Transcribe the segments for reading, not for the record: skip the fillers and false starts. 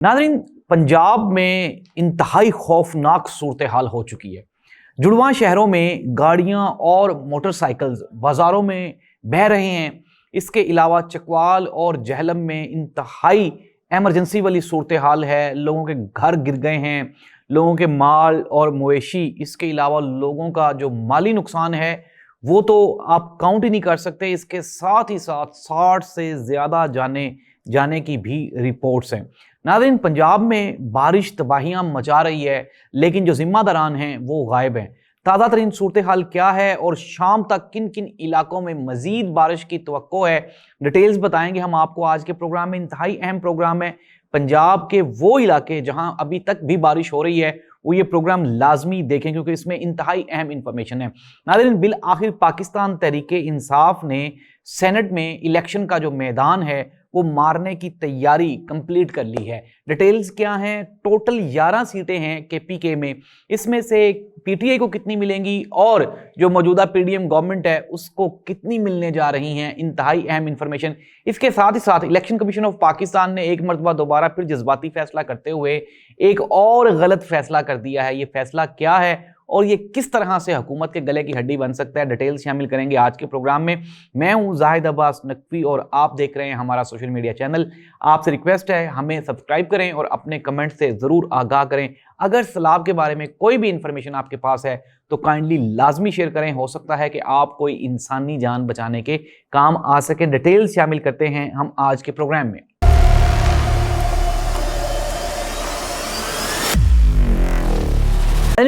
नाज़रीन, पंजाब में इंतहाई खौफनाक सूरत हाल हो चुकी है। जुड़वां शहरों में गाड़ियां और मोटरसाइकिल्स बाजारों में बह रहे हैं। इसके अलावा चकवाल और जहलम में इंतहाई एमरजेंसी वाली सूरत हाल है। लोगों के घर गिर गए हैं, लोगों के माल और मवेशी, इसके अलावा लोगों का जो माली नुकसान है वो तो आप काउंट ही नहीं कर सकते। इसके साथ ही साथ 60 से ज़्यादा जाने की भी रिपोर्ट्स हैं। नाज़रीन, पंजाब में बारिश तबाहियां मचा रही है, लेकिन जो जिम्मेदारान हैं वो गायब हैं। ताज़ा तरीन सूरत हाल क्या है और शाम तक किन किन इलाकों में मजीद बारिश की तवक्को है, डिटेल्स बताएंगे हम आपको आज के प्रोग्राम में। इंतहाई अहम प्रोग्राम है। पंजाब के वो इलाके जहां अभी तक भी बारिश हो रही है वो ये प्रोग्राम लाजमी देखें, क्योंकि इसमें इंतहाई अहम इंफॉर्मेशन है। नाज़रीन, बिल आखिर पाकिस्तान तहरीक इंसाफ ने सेनेट में इलेक्शन का जो मैदान है वो मारने की तैयारी कंप्लीट कर ली है। डिटेल्स क्या हैं? टोटल 11 सीटें हैं केपीके में, इसमें से पीटीआई को कितनी मिलेंगी और जो मौजूदा पीडीएम गवर्नमेंट है उसको कितनी मिलने जा रही हैं, इंतहाई अहम इंफॉर्मेशन। इसके साथ ही साथ इलेक्शन कमीशन ऑफ पाकिस्तान ने एक मरतबा दोबारा फिर जज्बाती फैसला करते हुए एक और गलत फैसला कर दिया है। ये फैसला क्या है और ये किस तरह से हुकूमत के गले की हड्डी बन सकता है, डिटेल्स शामिल करेंगे आज के प्रोग्राम में। मैं हूं जाहिद अब्बास नकवी और आप देख रहे हैं हमारा सोशल मीडिया चैनल। आपसे रिक्वेस्ट है हमें सब्सक्राइब करें और अपने कमेंट से ज़रूर आगाह करें। अगर सैलाब के बारे में कोई भी इंफॉर्मेशन आपके पास है तो काइंडली लाजमी शेयर करें। हो सकता है कि आप कोई इंसानी जान बचाने के काम आ सके। डिटेल्स शामिल करते हैं हम आज के प्रोग्राम में।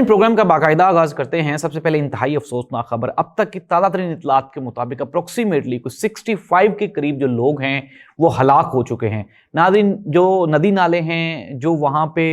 प्रोग्राम का बाकायदा आगाज करते हैं। सबसे पहले इंतहाई अफसोसनाक खबर। अब तक की ताज़ा तरीन इतलात के मुताबिक अप्रोक्सीमेटली कुछ 65 के करीब जो लोग हैं वो हलाक हो चुके हैं। नाज़रीन, जो नदी नाले हैं, जो वहाँ पे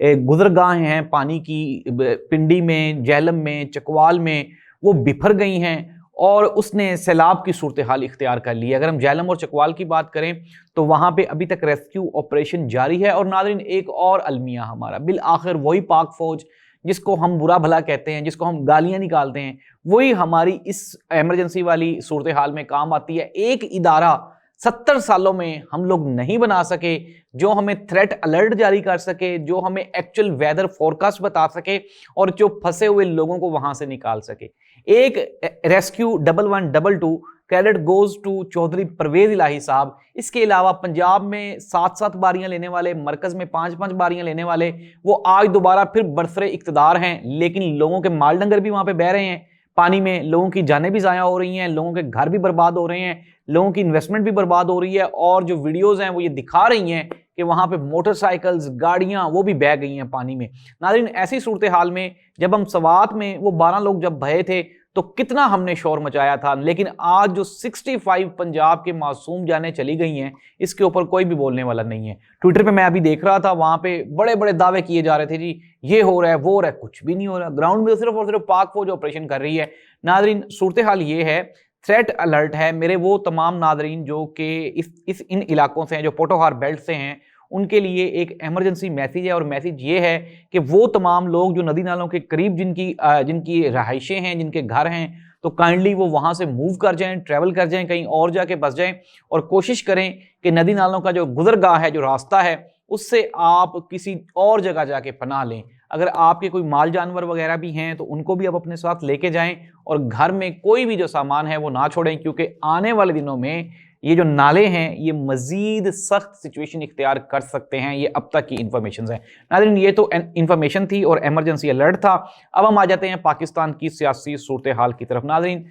गुजरगाहें हैं पानी की, पिंडी में, जहलम में, चकवाल में, वो बिफर गई हैं और उसने सैलाब की सूरत हाल इख्तियार कर ली है। अगर हम जहलम और चकवाल की बात करें तो वहाँ पे अभी तक रेस्क्यू ऑपरेशन जारी है। और नाज़रीन, एक और अलमिया हमारा, बिल आखिर वही पाक फौज जिसको हम बुरा भला कहते हैं, जिसको हम गालियां निकालते हैं, वही हमारी इस इमरजेंसी वाली सूरत हाल में काम आती है। एक इदारा 70 सालों में हम लोग नहीं बना सके जो हमें थ्रेट अलर्ट जारी कर सके, जो हमें एक्चुअल वेदर फोरकास्ट बता सके और जो फंसे हुए लोगों को वहां से निकाल सके। एक rescue 1112 credit goes to Chaudhry Pervez Elahi साहब। इसके अलावा पंजाब में 7-7 बारियां लेने वाले, मरकज में 5-5 बारियां लेने वाले, वो आज दोबारा फिर बरसरे इक्तदार हैं, लेकिन लोगों के माल डंगर भी वहां पे बह रहे हैं पानी में, लोगों की जानें भी ज़ाया हो रही हैं, लोगों के घर भी बर्बाद हो रहे हैं, लोगों की इन्वेस्टमेंट भी बर्बाद हो रही है। और जो वीडियोज़ हैं वो ये दिखा रही हैं कि वहाँ पे मोटरसाइकिल्स, गाड़ियाँ वो भी बह गई हैं पानी में। नाज़रीन, ऐसी सूरत हाल में जब हम सवात में वो 12 लोग जब बहे थे तो कितना हमने शोर मचाया था, लेकिन आज जो 65 पंजाब के मासूम जानें चली गई हैं इसके ऊपर कोई भी बोलने वाला नहीं है। ट्विटर पे मैं अभी देख रहा था, वहां पे बड़े बड़े दावे किए जा रहे थे, जी ये हो रहा है वो हो रहा है, कुछ भी नहीं हो रहा। ग्राउंड में सिर्फ और सिर्फ पाक फौज ऑपरेशन कर रही है। नाजरीन, सूरत हाल ये है, थ्रेट अलर्ट है। मेरे वो तमाम नाजरीन जो कि इन इलाकों से हैं, जो पोटोहार बेल्ट से हैं, उनके लिए एक इमरजेंसी मैसेज है। और मैसेज ये है कि वो तमाम लोग जो नदी नालों के करीब जिनकी रहाइशें हैं, जिनके घर हैं, तो काइंडली वो वहाँ से मूव कर जाएं, ट्रैवल कर जाएं, कहीं और जाके बस जाएं और कोशिश करें कि नदी नालों का जो गुजरगाह है, जो रास्ता है, उससे आप किसी और जगह जाके पनाह लें। अगर आपके कोई माल जानवर वगैरह भी हैं तो उनको भी आप अपने साथ लेके जाएं और घर में कोई भी जो सामान है वो ना छोड़ें, क्योंकि आने वाले दिनों में ये जो नाले हैं ये मजीद सख्त सिचुएशन इख्तियार कर सकते हैं। ये अब तक की इंफॉर्मेशन है। नाज़रीन, ये तो इंफॉर्मेशन थी और इमरजेंसी अलर्ट था। अब हम आ जाते हैं पाकिस्तान की सियासी सूरत हाल की तरफ। नाज़रीन,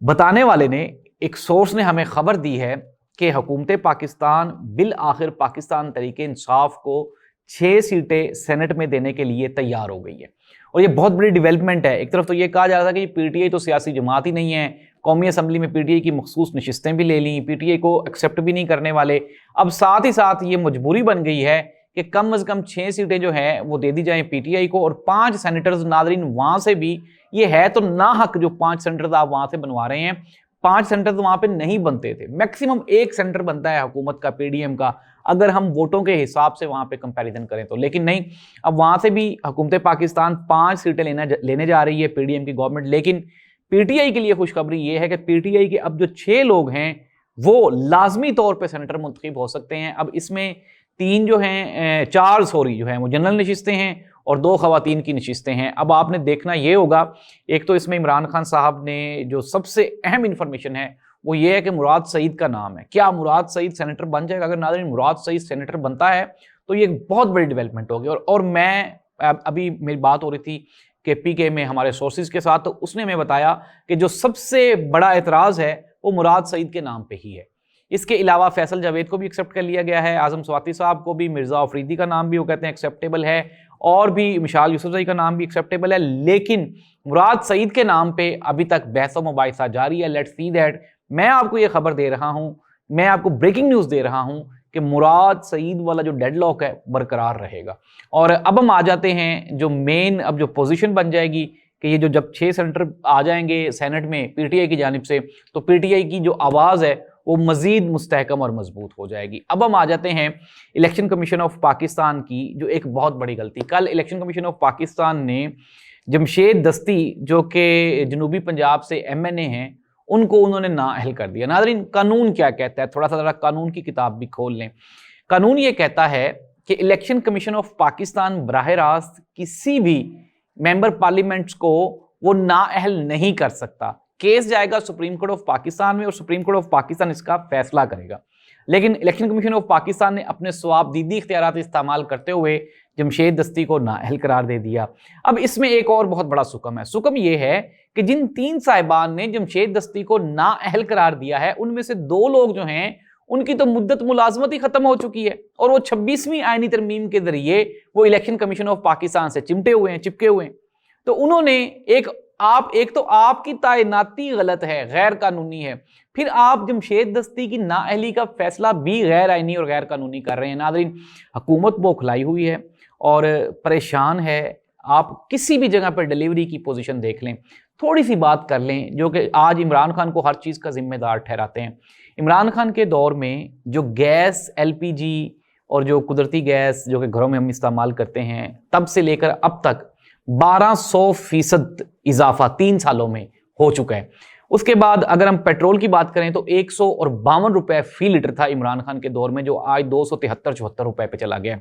बताने वाले ने, एक सोर्स ने हमें खबर दी है कि हुकूमत पाकिस्तान बिल आखिर पाकिस्तान तहरीक इंसाफ को 6 सीटें सेनेट में देने के लिए तैयार हो गई है। और ये बहुत बड़ी डेवलपमेंट है। एक तरफ तो ये कहा जा रहा था कि पीटीआई तो सियासी जमात ही नहीं है, कौमी असम्बली में पीटीआई की मखसूस नशिस्तें भी ले ली, पीटीआई को एक्सेप्ट भी नहीं करने वाले। अब साथ ही साथ ये मजबूरी बन गई है कि कम से कम 6 सीटें जो हैं वो दे दी जाएं पीटीआई को, और 5 सेनेटर्स, नाजरीन वहां से भी ये है तो ना हक जो 5 सेनेटर्स आप वहां से बनवा रहे हैं। 5 सेंटर तो वहां पे नहीं बनते थे, मैक्सिमम 1 सेंटर बनता है हुकूमत का, पीडीएम का, अगर हम वोटों के हिसाब से वहां पे कंपैरिजन करें तो। लेकिन नहीं, अब वहां से भी हुकूमत पाकिस्तान 5 सीटें लेने जा रही है पीडीएम की गवर्नमेंट। लेकिन पीटीआई के लिए खुशखबरी ये है कि पीटीआई के अब जो 6 लोग हैं वो लाजमी तौर पर सेनेटर मुंतखब हो सकते हैं। अब इसमें तीन जो हैं चार सॉरी जो है वो जनरल नशिस्तें हैं और 2 खवातीन की नशिस्तें हैं। अब आपने देखना ये होगा, एक तो इसमें इमरान खान साहब ने जो सबसे अहम इंफॉर्मेशन है वो ये है कि मुराद सईद का नाम है। क्या मुराद सईद सेनेटर बन जाएगा? अगर नाज़रीन मुराद सईद सेनेटर बनता है तो ये एक बहुत बड़ी डेवलपमेंट होगी। और मैं अभी मेरी बात हो रही थी कि पीके में हमारे सोर्सेज के साथ, तो उसने हमें बताया कि जो सबसे बड़ा एतराज़ है वो मुराद सईद के नाम पे ही है। इसके अलावा फैसल जावेद को भी एक्सेप्ट कर लिया गया है, आजम स्वाति साहब को भी, मिर्ज़ा अफरीदी का नाम भी वो कहते हैं एक्सेप्टेबल है, और भी मिशाल यूसुफजई का नाम भी एक्सेप्टेबल है, लेकिन मुराद सईद के नाम पे अभी तक बहस व मुबाहिसा जारी है। Let's see that. मैं आपको ये खबर दे रहा हूँ, मैं आपको ब्रेकिंग न्यूज़ दे रहा हूँ कि मुराद सईद वाला जो डेडलॉक है बरकरार रहेगा। और अब हम आ जाते हैं जो मेन अब जो पोजीशन बन जाएगी कि ये जो जब 6 सेनेटर आ जाएंगे सेनेट में पीटीआई की जानिब से, तो पीटीआई की जो आवाज़ है वो मजीद मुस्तहकम और मजबूत हो जाएगी। अब हम आ जाते हैं इलेक्शन कमीशन ऑफ पाकिस्तान की जो एक बहुत बड़ी गलती। कल इलेक्शन कमीशन ऑफ पाकिस्तान ने जमशेद दस्ती जो कि जनूबी पंजाब से एमएनए हैं उनको उन्होंने नाअहल कर दिया। नाज़रीन कानून क्या कहता है, थोड़ा सा ज़रा कानून की किताब भी खोल लें। कानून ये कहता है कि इलेक्शन कमीशन ऑफ पाकिस्तान बराह रास्त किसी भी मेंबर पार्लियामेंट्स को वो नाअहल नहीं कर सकता। केस जाएगा सुप्रीम कोर्ट ऑफ पाकिस्तान में और सुप्रीम कोर्ट ऑफ पाकिस्तान इसका फैसला करेगा। लेकिन इलेक्शन कमीशन ऑफ पाकिस्तान ने अपने सवाबदीदी इख्तियारात इस्तेमाल करते हुए जमशेद दस्ती को नाअहल करार दे दिया। अब इसमें एक और बहुत बड़ा सुकम है। सुकम यह है कि जिन 3 साहिबान ने जमशेद दस्ती को नाअहल करार दिया है उनमें से 2 लोग जो हैं उनकी तो मुद्दत मुलाजमत ही खत्म हो चुकी है और वो 26वीं आईनी तरमीम के जरिए वो इलेक्शन कमीशन ऑफ पाकिस्तान से चिपके हुए हैं। तो उन्होंने एक तो आपकी तैनाती गलत है, गैर कानूनी है, फिर आप जमशेद दस्ती की नाअहली का फैसला भी गैर आईनी और गैर कानूनी कर रहे हैं। नाज़रीन हुकूमत बौखलाई हुई है और परेशान है। आप किसी भी जगह पर डिलीवरी की पोजीशन देख लें, थोड़ी सी बात कर लें जो कि आज इमरान खान को हर चीज़ का जिम्मेदार ठहराते हैं। इमरान खान के दौर में जो गैस एलपीजी और जो कुदरती गैस जो कि घरों में हम इस्तेमाल करते हैं तब से लेकर अब तक 1200% इजाफा 3 सालों में हो चुका है। उसके बाद अगर हम पेट्रोल की बात करें तो 152 रुपए फी लीटर था इमरान खान के दौर में, जो आज 273-74 रुपए पे चला गया।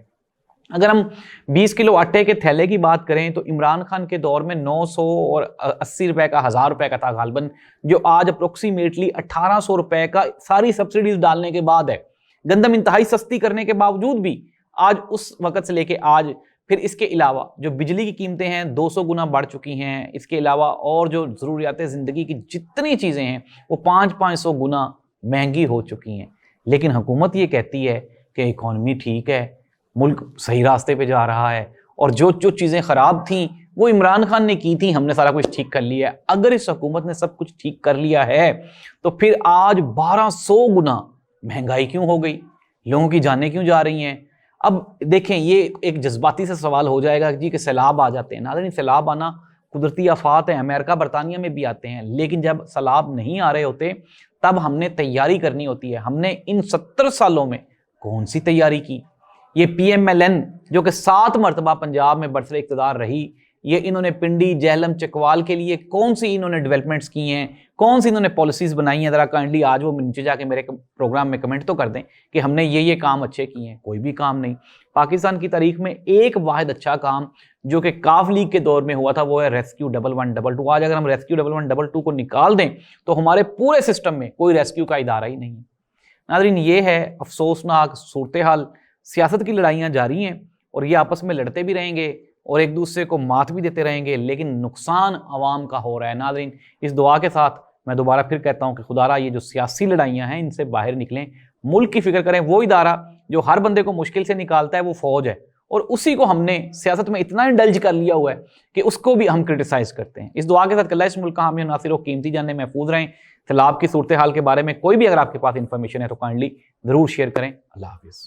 अगर हम 20 किलो आटे के थैले की बात करें तो इमरान खान के दौर में 900 और 80 रुपए का 1000 रुपए का था गालबन, जो आज अप्रोक्सीमेटली 1800 रुपए का सारी सब्सिडीज डालने के बाद है। गंदम इंतहाई सस्ती करने के बावजूद भी आज उस वक्त से लेके आज, फिर इसके अलावा जो बिजली की कीमतें हैं 200 गुना बढ़ चुकी हैं। इसके अलावा और जो ज़रूरियात ज़िंदगी की जितनी चीज़ें हैं वो 500 गुना महंगी हो चुकी हैं। लेकिन हुकूमत ये कहती है कि इकॉनमी ठीक है, मुल्क सही रास्ते पे जा रहा है और जो जो चीज़ें ख़राब थी वो इमरान खान ने की थी, हमने सारा कुछ ठीक कर लिया है। अगर इस हुकूमत ने सब कुछ ठीक कर लिया है तो फिर आज 1200 गुना महंगाई क्यों हो गई, लोगों की जानें क्यों जा रही हैं। अब देखें ये एक जज्बाती से सवाल हो जाएगा जी कि सैलाब आ जाते हैं। नाज़रीन सैलाब आना कुदरती आफात है, अमेरिका बरतानिया में भी आते हैं, लेकिन जब सैलाब नहीं आ रहे होते तब हमने तैयारी करनी होती है। हमने इन 70 सालों में कौन सी तैयारी की। ये PMLN जो कि 7 मरतबा पंजाब में बरसरे इक़्तिदार रही, ये इन्होंने पिंडी जहलम चकवाल के लिए कौन सी इन्होंने डेवलपमेंट्स की हैं, कौन सी इन्होंने पॉलिसीज बनाई हैं। ज़रा काइंडली आज वो नीचे जाके मेरे प्रोग्राम में कमेंट तो कर दें कि हमने ये काम अच्छे किए हैं। कोई भी काम नहीं। पाकिस्तान की तारीख में एक वाहिद अच्छा काम जो कि काफ लीग के दौर में हुआ था वो है रेस्क्यू 1122। आज अगर हम रेस्क्यू 1122 को निकाल दें तो हमारे पूरे सिस्टम में कोई रेस्क्यू का इदारा ही नहीं है। नाज़रीन ये है अफसोसनाक सूरत हाल। सियासत की लड़ाइयाँ जारी हैं और ये आपस में लड़ते भी रहेंगे और एक दूसरे को मात भी देते रहेंगे, लेकिन नुकसान अवाम का हो रहा है। नाज़रीन इस दुआ के साथ मैं दोबारा फिर कहता हूँ कि खुदारा ये जो सियासी लड़ाइयाँ हैं इनसे बाहर निकलें, मुल्क की फिक्र करें। वो इदारा जो हर बंदे को मुश्किल से निकालता है वो फौज है और उसी को हमने सियासत में इतना इंडल्ज कर लिया हुआ है कि उसको भी हम क्रिटिसाइज करते हैं। इस दुआ के साथ अल्लाह इस मुल्क का हामी नासिर और कीमती जाने महफूज रहें। सैलाब की सूरत हाल के बारे में कोई भी अगर आपके पास इंफॉर्मेशन है तो काइंडली ज़रूर शेयर करें। अल्लाह हाफिज़।